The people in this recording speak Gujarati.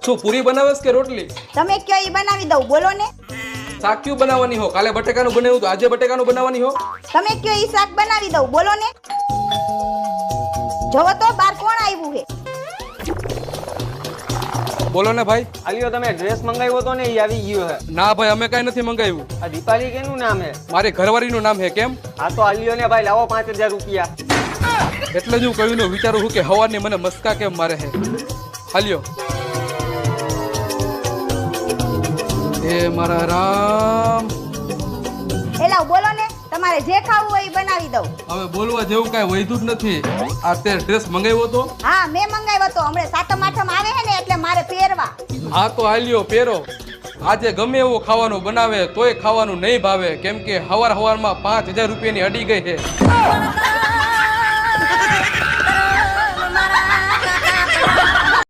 શું પૂરી બનાવેસ કે રોટલી? તમે કયો ઈ બનાવી દઉં, બોલો ને. શાક ક્યું બનાવવાની હો? કાલે બટેકાનું બનાવ્યું તો આજે બટેકાનું બનાવવાની હો? તમે કયો ઈ શાક બનાવી દઉં, બોલો ને. જોવો તો બાર કોણ આવ્યું હે? બોલો ને ભાઈ. આલિયો તમે ડ્રેસ મંગાવ્યો તો ને એ આવી ગયો હે. ના ભાઈ, અમે કઈ નથી મંગાવ્યું. આ દીપાલી કેનું નામ હે? મારી ઘરવાળીનું નામ હે. કેમ? આ તો આલિયો ને ભાઈ લાવો 5000 રૂપિયા. એટલે જ હું કહ્યું ને, વિચારું છું કે હવારની મને મસ્કા કેમ મારે હે. હાલ્યો. એ મારા રામ. એલા બોલો ને, તમારે જે ખાવું હોય ઈ બનાવી દઉં. હવે બોલવા જેવું કઈ વૈધું જ નથી. આ તે ડ્રેસ મંગાવ્યો તો? હા, મેં મંગાવ્યો તો. હમણાં સાતમ આઠમ આવે હે ને એટલે મારે પહેરવા. હા તો હાલ્યો પહેરો. આજે ગમે એવું ખાવાનું બનાવે તોય ખાવાનું નહીં ભાવે, કેમ કે હવારમાં 5000 રૂપિયાની અડી ગઈ છે.